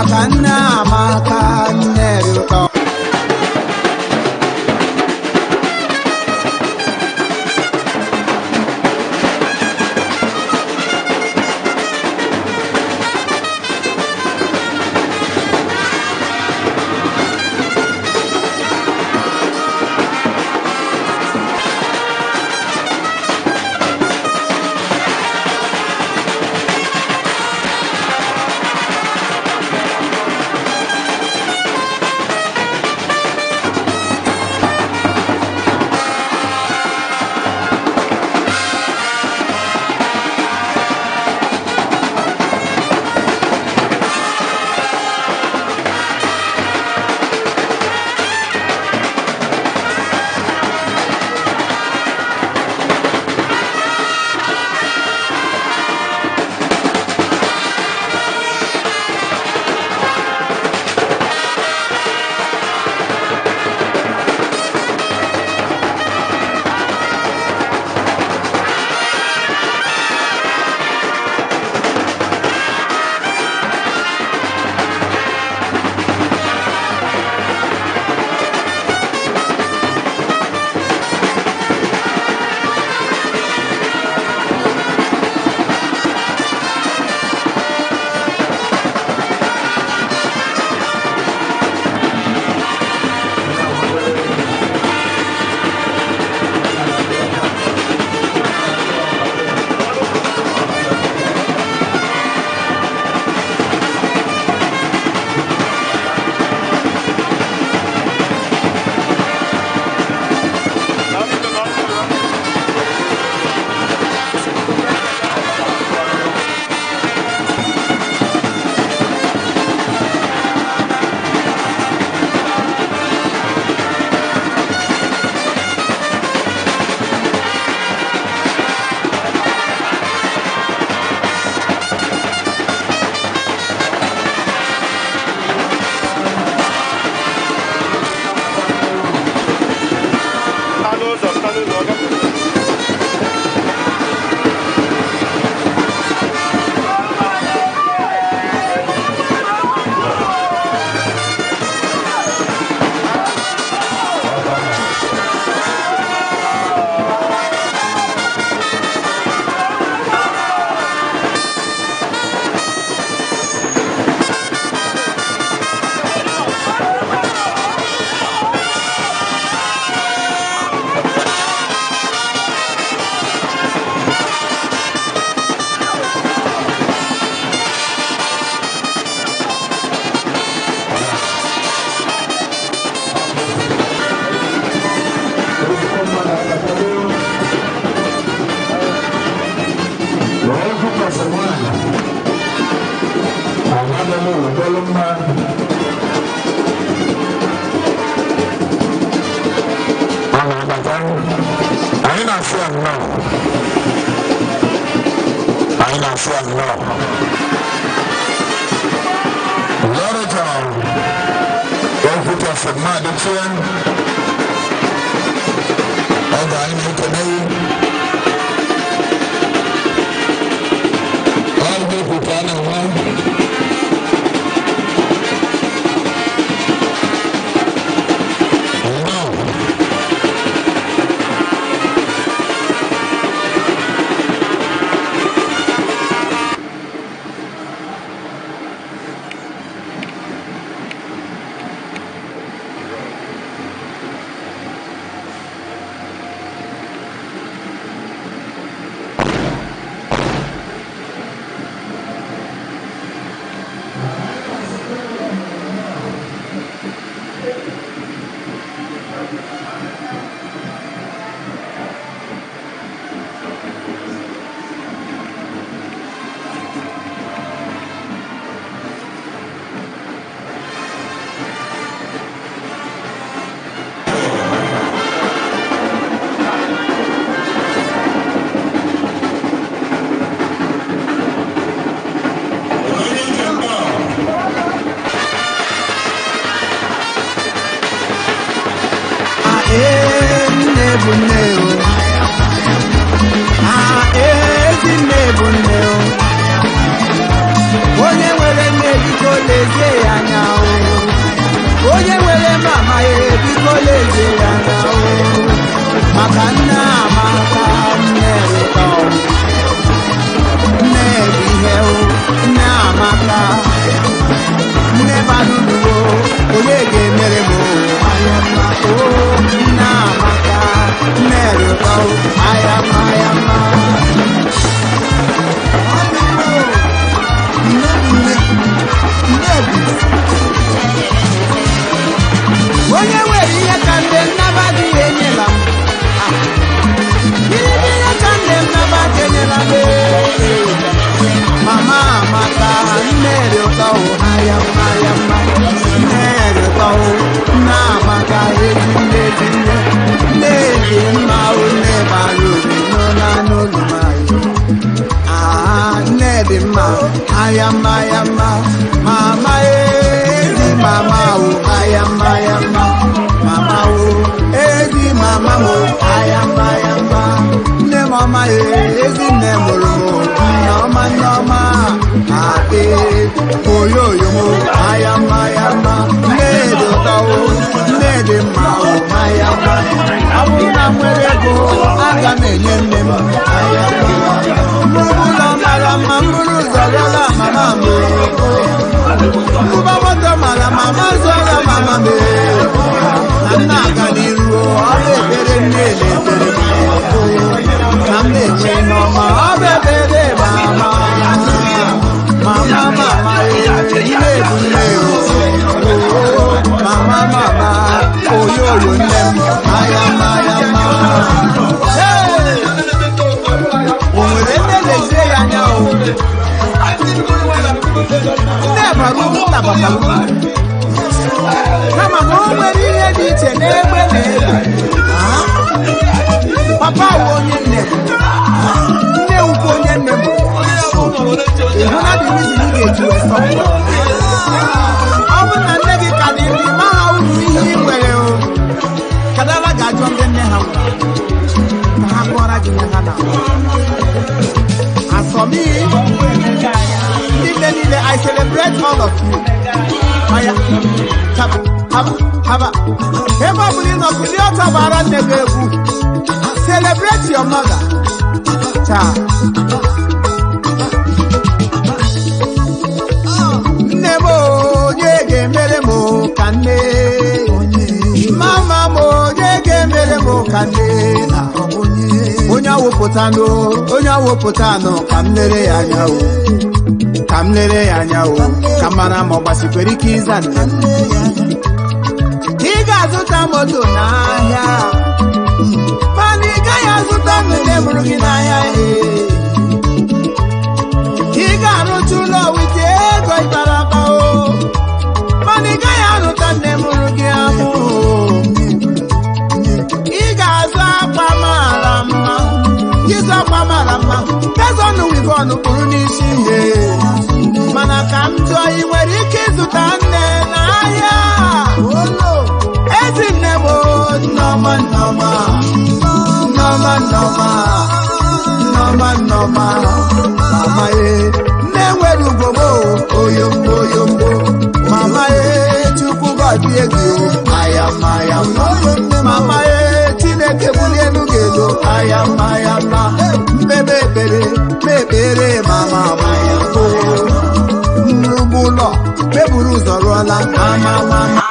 maka nne amaka nne dị ụtọ. Onye nwere nne biko lezie ya anya onye nwere mama biko lezie ya anya maka nne Amaka nne ụtọ nne bụ ihe nne Amaka nne balụluo onye ga-emere m anya mma nne Amaka nne ụtọ aya mma ya mma onye nwere ihe ka ndị nnaba dị enyela m ihe ka ndị nnaba dị enyela m mama Amaka nne dị ụtọ aya mma ya mma nne dị ụtọ nne Amaka ezi nne dị nne nne dị mma nne bara uri n'ụlọ n'ụlọ nne dị mma aya mma ya mma mama ezi mama aya mma ya mma mama ezi mama aya mma ya mma nne mama ezi nne mụrụ m nneọma nneọma oyoyo m aya mma ya mma nne dị ụtọ nne dị mma aya mma ọ bụrụ na m nwere ego aga m enye nne m aya mma ụlọ mara mma mkpụrụ ụzọ rịọla mama m ụba moto mara mama zọrọ mama m na nna aga n'iru ọ na-ekpere nne na-ekpere na m na-enwe n'ọma ọ bụ ekpere mama nne bụ nne mama oyoyo nne m aya mma ya mma o nwere nne lezie ya anya nne bara ụmụnna batara kama na o nwere ihe dị iche n'egbe na egbe papa bụ onye nne nne ukwu onye nne bụ ịhụ na dị rizin ị ga-eji wee sọpụrụ ọ bụ na nne gị ka dị nri ma ha uru ihe ị nwere kadara ga-ajụ ndị nne ha nwere ka ha kọọrọ gị ihe ha na asọmi ndị nne niile I celebrate all of you maya haba ebe ọ bụla ị nọ kụli ọtọ gbara nne gị egwu celebrate your mother taa nne m onye ga-emere m ka nne mama m onye ga-emere m ka nne onye awụpụtanụ ka m lere ya anya ka m lere ya anya ka mara ma ọ gbasikwere ike ịza nne m ị ga-azụta moto n'ahịa mana ị gaghị azụta nne mụrụ gị n'ahịa ị ga-arụcha ụlọ wite ego ịtara aka mana ị gaghị arụta nne mụrụ gị ahụ ị ga-azụ akwa mara mma ịzụ akwa mara mma pezọnụ wivọnụ kpụrụ n'isi ihe mana ka m jụọ ị nwere ike ịzụta nne n'ahịa ezi nne m nneọma nneọma nneọma nneọma nneọma mama nne nwere ugogbo oyombo oyombo mama chukwu gọzie gị aya mma ya mma mama Chineke bulie elu gị elu aya mma ya mma mbebe ekpere mama maya nrugbu ụlọ meburu ụzọ rụọla ama mama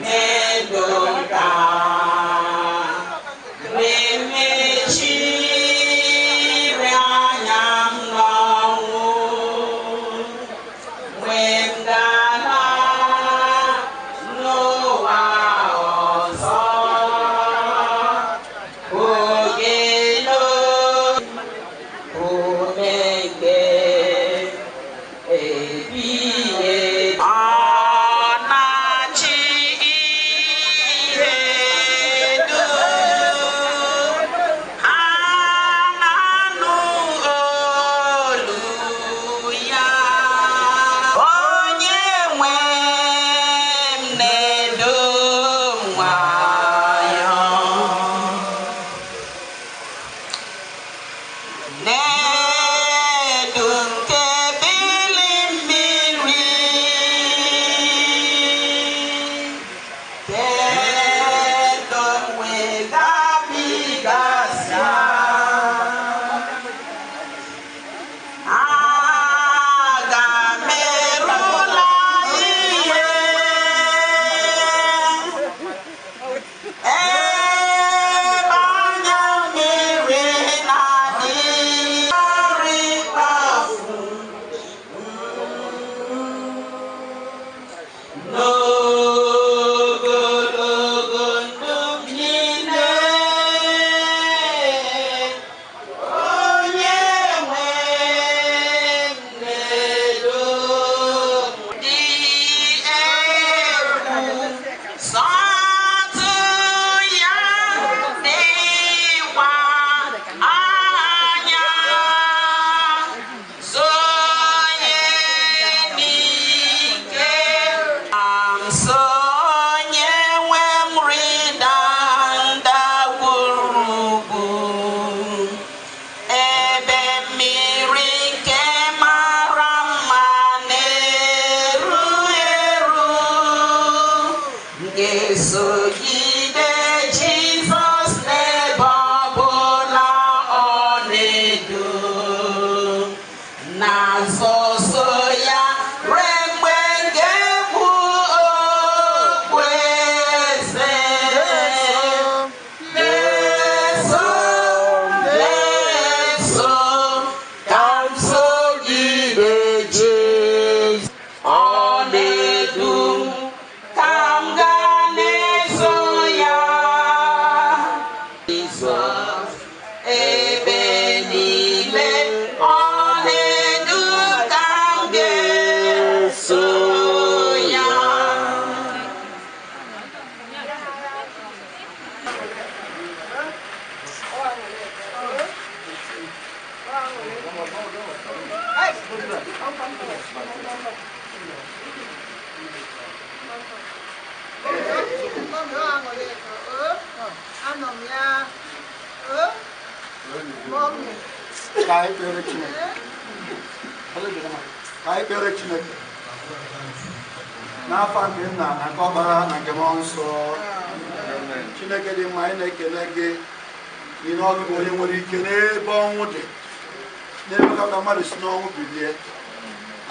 Amen. ga-esogide Jizọs n'ebe ọbụla ọ na-edu, na-azọso ya ruo mgbe ga-egbu okpueze. Na-eso ka m sogide Jizọs, ọ na-edu ka m gaa na-eso ya. Jizọs ebe niile ọ na-edu ka m ga-eso ya. Ka anyị kpere Chineke. Ka anyị kpere Chineke. N'afa nke Nna na nke Ọkpara na nke Mmụọ Nsọ. Chineke dị mma, anyị na-ekele gị n'ihe ọ bụ onye nwere ike n'ebe ọnwụ dị, na-emekọ ka mmadụ si n'ọnwụ bilie.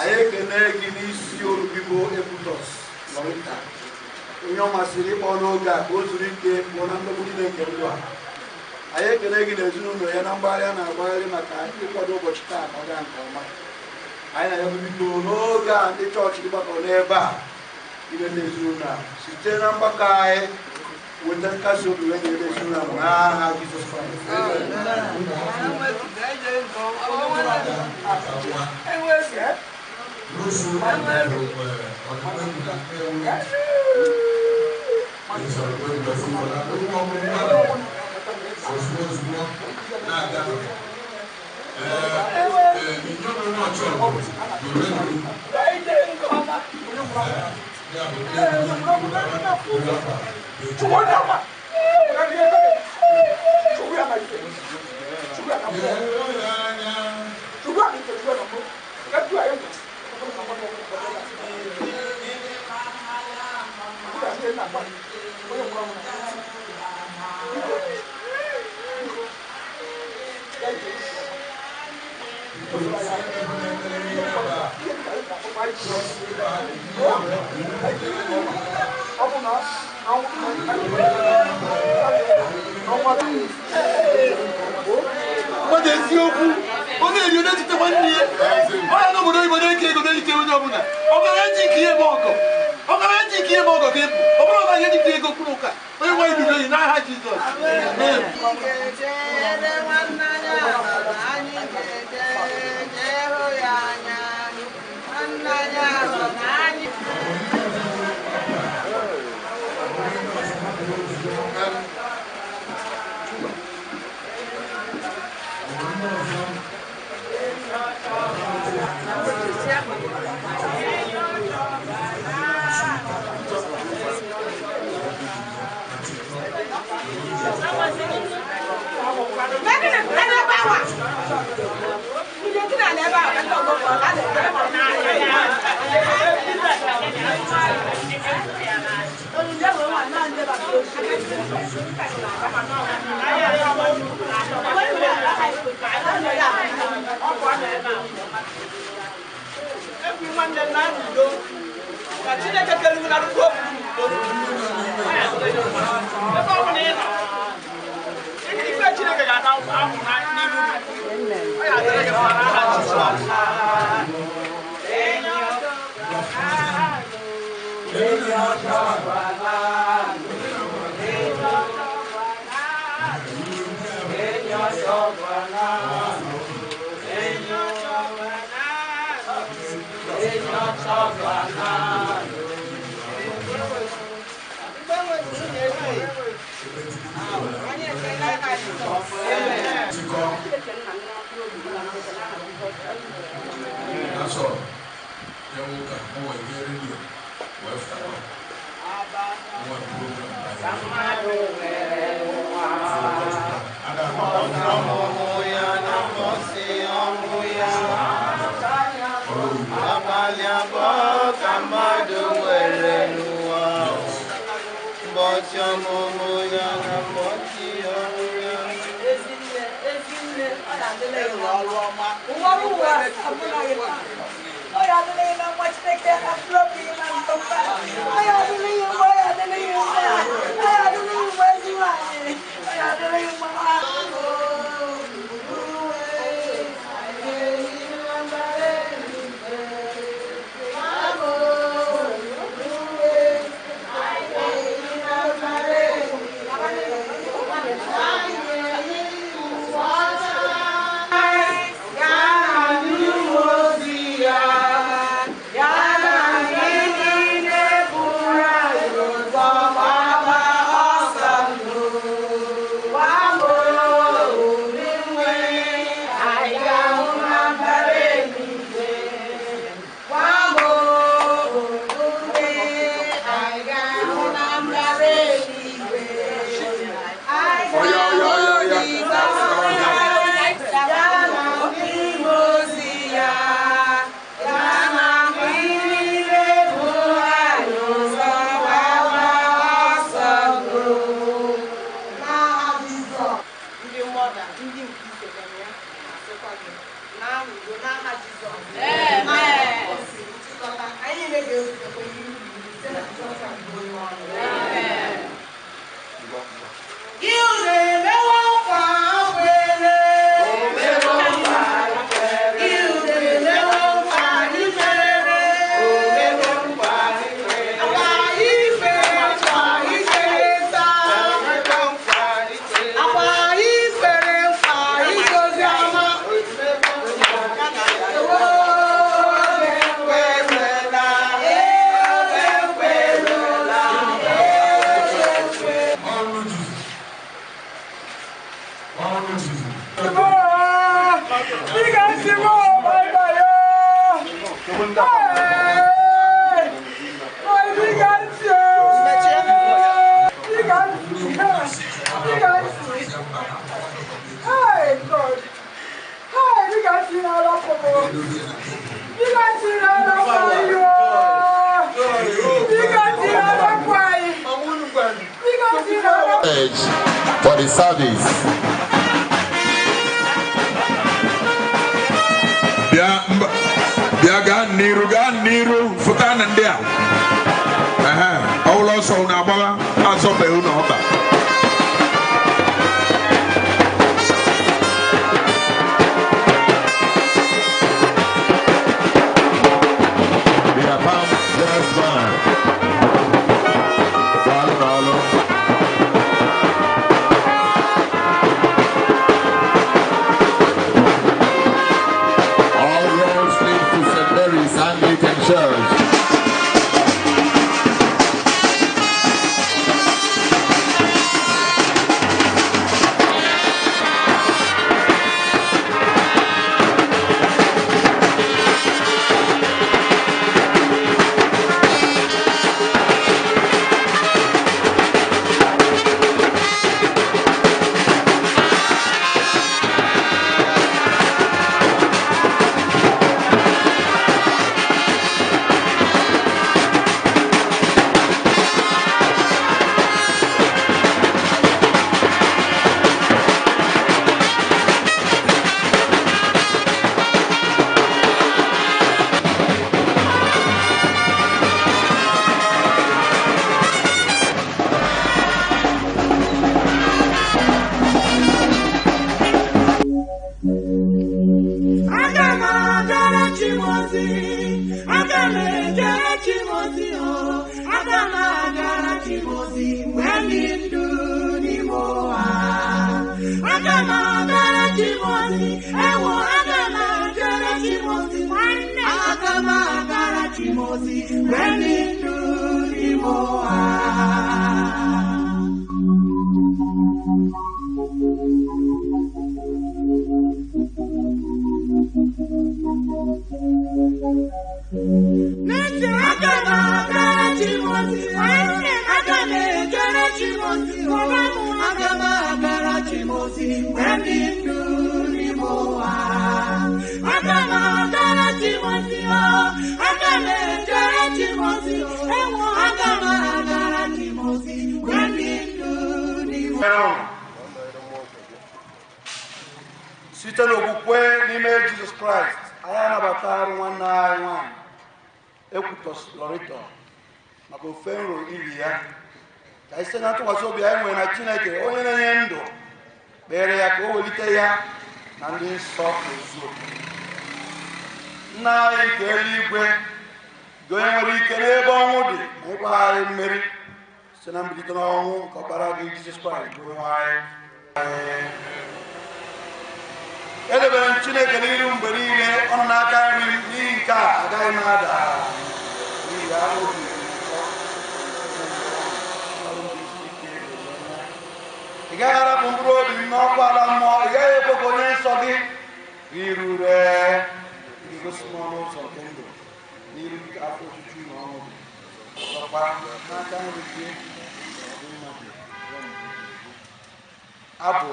Anyị ekele gị n'isi Orubibo Ebudos Lọrịta, onye ọ masịrị ịkpọ n'oge a ka o zuru ike pụọ na ndọgbu niile nke ndụ a. Anyị ekele gị na ezinụlọ ya na mgbagharị a na-agbagharị maka ịkwado ụbọchị taa ka ọ gaa nke ọma. Anyị na ya bido n'oge a ndị chọọchị gbakọrọ n'ebe a ileta ezinụlọ a site na mgbakọ anyị weta nkasi obi wee nyere ezinụlọ a n'aha Jizọs Kraịst. For the service. Niru Futana Ndia. All also Nababa, also Peunova. When site n'okwukwe n'ime Jizọs Kraịst anyị anabatara nwanne anyị nwanyị Ekwutos Lorito maka ofe nro ili ya ka anyị site na ntụkwasị obi anyị nwere na Chineke onye na-enye ndụ kpere ya ka o welite ya na ndị nsọ ozu nna anyị nke eluigwe gị onye nwere ike n'ebe ọnwụ dị na ịgbagharị mmeri site na mbilite n'ọnwụ nke ọkpara gị Jizọs Kraịst bụ onye anyị. Edebere m Chineke n'iru mgbe niile ọ nọ n'aka nri m n'ihi nke a agaghị m ada n'ihi ahụ obi ị gaghị arapụ mkpụrụ obi m n'ọkụ ala mmụọ ị gaghị ekwe ka onye nsọ gị iru ree igosi m ọnụ ụzọ nke ndụ n'iru afọ ojuju na ọṅụ gị ọzọkwa n'aka nri gị abụ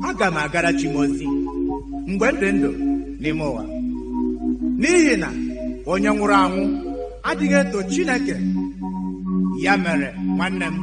aga m agara Chimozi mgbe dị ndụ n'ime ụwa n'ihi na onye nwụrụ anwụ adịghị eto Chineke. Ya mere nwanne m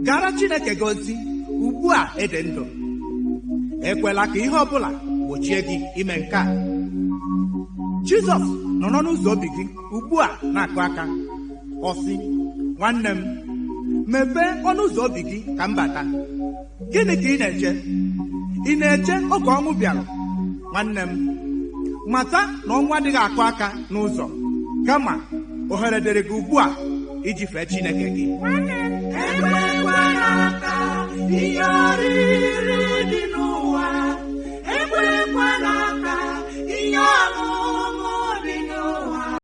gara Chineke gị ozi ugbu a ede ndụ. Ekwela ka ihe ọbụla gbochie gị ime nke a. Jizọs nọ n'ụzọ obi gị ugbu a na-akụ aka ọ sị, nwanne m mepee ọnụ ụzọ obi gị ka m bata. Gịnị ka ị na-eche? Ị na-eche oge ọnwụ bịara? Nwanne m mata na ọnwụ adịghị akụ aka n'ụzọ, kama ohere dịrị gị ugbu a iji fee Chineke gị.